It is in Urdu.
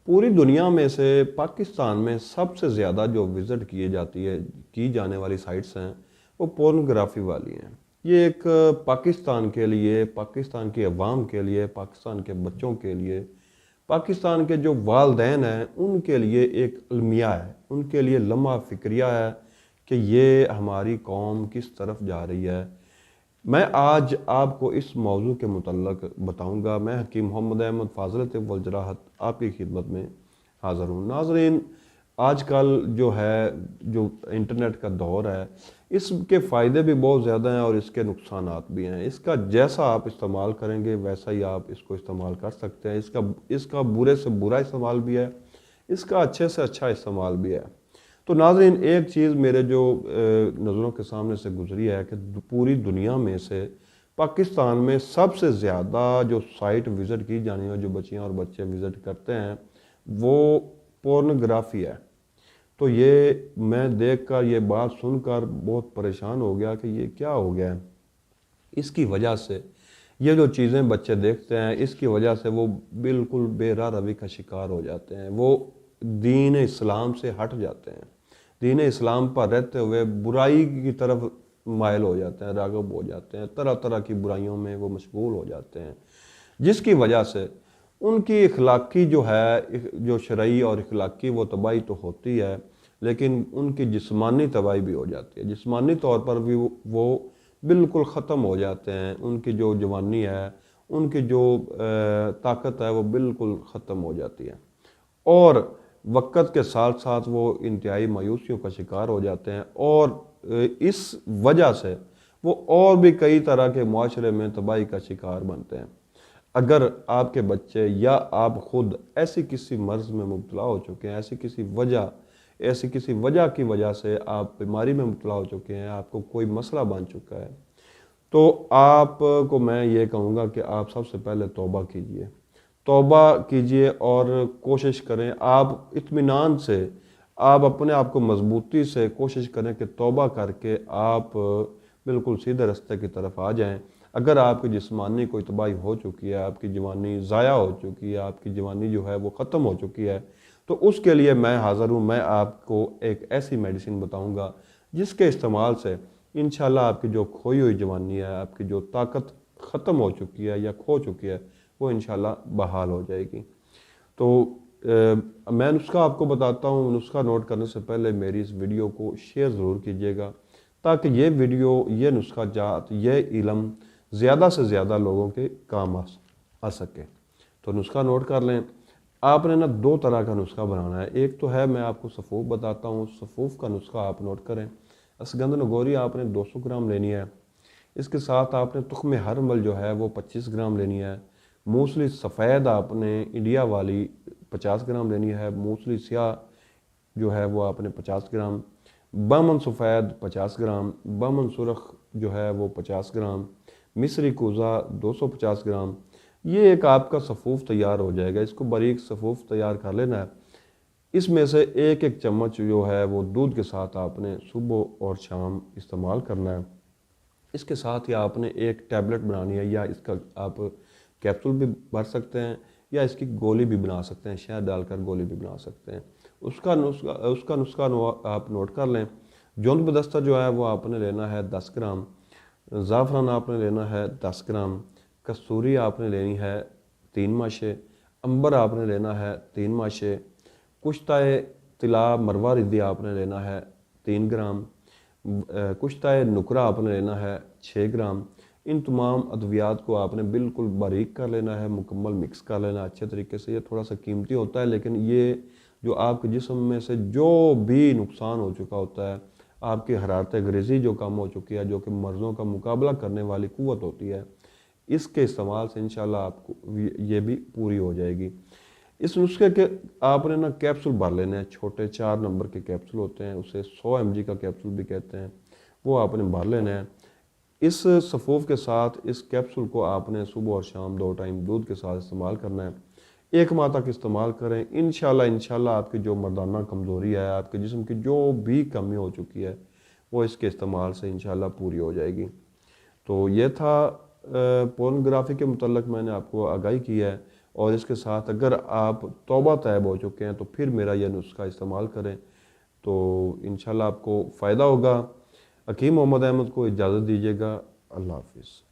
پوری دنیا میں سے پاکستان میں سب سے زیادہ جو وزٹ کی جانے والی سائٹس ہیں وہ پورنوگرافی والی ہیں۔ یہ ایک پاکستان کے لیے، پاکستان کی عوام کے لیے، پاکستان کے بچوں کے لیے، پاکستان کے جو والدین ہیں ان کے لیے ایک المیہ ہے، ان کے لیے لمحہ فکریہ ہے کہ یہ ہماری قوم کس طرف جا رہی ہے۔ میں آج آپ کو اس موضوع کے متعلق بتاؤں گا۔ میں حکیم محمد احمد فاضل طب والجراحت آپ کی خدمت میں حاضر ہوں۔ ناظرین، آج کل جو انٹرنیٹ کا دور ہے، اس کے فائدے بھی بہت زیادہ ہیں اور اس کے نقصانات بھی ہیں۔ اس کا جیسا آپ استعمال کریں گے ویسا ہی آپ اس کو استعمال کر سکتے ہیں۔ اس کا برے سے برا استعمال بھی ہے، اس کا اچھے سے اچھا استعمال بھی ہے۔ تو ناظرین، ایک چیز میرے جو نظروں کے سامنے سے گزری ہے کہ پوری دنیا میں سے پاکستان میں سب سے زیادہ جو سائٹ وزٹ کی جانی ہے، جو بچیاں اور بچے وزٹ کرتے ہیں، وہ پورنوگرافی ہے۔ تو یہ میں دیکھ کر، یہ بات سن کر بہت پریشان ہو گیا کہ یہ کیا ہو گیا ہے۔ اس کی وجہ سے یہ جو چیزیں بچے دیکھتے ہیں، اس کی وجہ سے وہ بالکل بے راہ روی کا شکار ہو جاتے ہیں۔ وہ دین اسلام سے ہٹ جاتے ہیں، دین اسلام پر رہتے ہوئے برائی کی طرف مائل ہو جاتے ہیں، راغب ہو جاتے ہیں، طرح طرح کی برائیوں میں وہ مشغول ہو جاتے ہیں، جس کی وجہ سے ان کی اخلاقی جو شرعی اور اخلاقی وہ تباہی تو ہوتی ہے، لیکن ان کی جسمانی تباہی بھی ہو جاتی ہے۔ جسمانی طور پر بھی وہ بالکل ختم ہو جاتے ہیں۔ ان کی جو جوانی ہے، ان کی جو طاقت ہے، وہ بالکل ختم ہو جاتی ہے، اور وقت کے ساتھ ساتھ وہ انتہائی مایوسیوں کا شکار ہو جاتے ہیں، اور اس وجہ سے وہ اور بھی کئی طرح کے معاشرے میں تباہی کا شکار بنتے ہیں۔ اگر آپ کے بچے یا آپ خود ایسی کسی مرض میں مبتلا ہو چکے ہیں، ایسی کسی وجہ کی وجہ سے آپ بیماری میں مبتلا ہو چکے ہیں، آپ کو کوئی مسئلہ بن چکا ہے، تو آپ کو میں یہ کہوں گا کہ آپ سب سے پہلے توبہ کیجئے اور کوشش کریں، آپ اطمینان سے، آپ اپنے آپ کو مضبوطی سے کوشش کریں کہ توبہ کر کے آپ بالکل سیدھے راستے کی طرف آ جائیں۔ اگر آپ کی جسمانی کوئی تباہی ہو چکی ہے، آپ کی جوانی ضائع ہو چکی ہے، آپ کی جوانی جو ہے وہ ختم ہو چکی ہے، تو اس کے لیے میں حاضر ہوں۔ میں آپ کو ایک ایسی میڈیسن بتاؤں گا جس کے استعمال سے انشاءاللہ آپ کی جو کھوئی ہوئی جوانی ہے، آپ کی جو طاقت ختم ہو چکی ہے یا کھو چکی ہے، وہ انشاءاللہ بحال ہو جائے گی۔ تو میں نسخہ آپ کو بتاتا ہوں۔ نسخہ نوٹ کرنے سے پہلے میری اس ویڈیو کو شیئر ضرور کیجیے گا، تاکہ یہ ویڈیو، یہ نسخہ جات، یہ علم زیادہ سے زیادہ لوگوں کے کام آ سکے۔ تو نسخہ نوٹ کر لیں۔ آپ نے دو طرح کا نسخہ بنانا ہے۔ ایک تو ہے، میں آپ کو صفوف بتاتا ہوں، صفوف کا نسخہ آپ نوٹ کریں۔ اسگند نگوری آپ نے 200 گرام لینی ہے۔ اس کے ساتھ آپ نے تخم ہرمل جو ہے وہ 25 گرام لینی ہے۔ موسلی سفید آپ نے انڈیا والی 50 گرام لینی ہے۔ موسلی سیاہ جو ہے وہ آپ نے 50 گرام، بامن سفید 50 گرام، بامن سرخ جو ہے وہ 50 گرام، مصری کوزہ 250 گرام۔ یہ ایک آپ کا صفوف تیار ہو جائے گا۔ اس کو باریک صفوف تیار کر لینا ہے۔ اس میں سے ایک ایک چمچ جو ہے وہ دودھ کے ساتھ آپ نے صبح اور شام استعمال کرنا ہے۔ اس کے ساتھ ہی آپ نے ایک ٹیبلٹ بنانی ہے، یا اس کا آپ کیپسول بھی بھر سکتے ہیں، یا اس کی گولی بھی بنا سکتے ہیں، شہد ڈال کر گولی بھی بنا سکتے ہیں۔ اس کا نسخہ آپ نوٹ کر لیں۔ جوند بدستہ جو ہے وہ آپ نے لینا ہے 10 گرام، زعفران آپ نے لینا ہے 10 گرام، کستوری آپ نے لینی ہے 3 ماشے، عنبر آپ نے لینا ہے 3 ماشے، کشتہ طلا مروہ ردی آپ نے لینا ہے 3 گرام، کشتہ نکرہ آپ نے لینا ہے 6 گرام۔ ان تمام ادویات کو آپ نے بالکل باریک کر لینا ہے، مکمل مکس کر لینا ہے اچھے طریقے سے۔ یہ تھوڑا سا قیمتی ہوتا ہے، لیکن یہ جو آپ کے جسم میں سے جو بھی نقصان ہو چکا ہوتا ہے، آپ کی حرارت غریزی جو کم ہو چکی ہے، جو کہ مرضوں کا مقابلہ کرنے والی قوت ہوتی ہے، اس کے استعمال سے انشاءاللہ آپ کو یہ بھی پوری ہو جائے گی۔ اس نسخے کے آپ نے کیپسول بھر لینے ہیں، چھوٹے 4 نمبر کے کیپسول ہوتے ہیں، اسے 100 mg کا کیپسول بھی کہتے ہیں، وہ آپ نے بھر لینا ہے۔ اس صفوف کے ساتھ اس کیپسول کو آپ نے صبح اور شام 2 ٹائم دودھ کے ساتھ استعمال کرنا ہے۔ 1 ماہ تک استعمال کریں، انشاءاللہ آپ کی جو مردانہ کمزوری ہے، آپ کے جسم کی جو بھی کمی ہو چکی ہے، وہ اس کے استعمال سے انشاءاللہ پوری ہو جائے گی۔ تو یہ تھا پورنوگرافی کے متعلق میں نے آپ کو آگاہی کی ہے۔ اور اس کے ساتھ اگر آپ توبہ طیب ہو چکے ہیں تو پھر میرا یہ نسخہ استعمال کریں، تو انشاءاللہ آپ کو فائدہ ہوگا۔ حکیم محمد احمد کو اجازت دیجیے گا، اللہ حافظ۔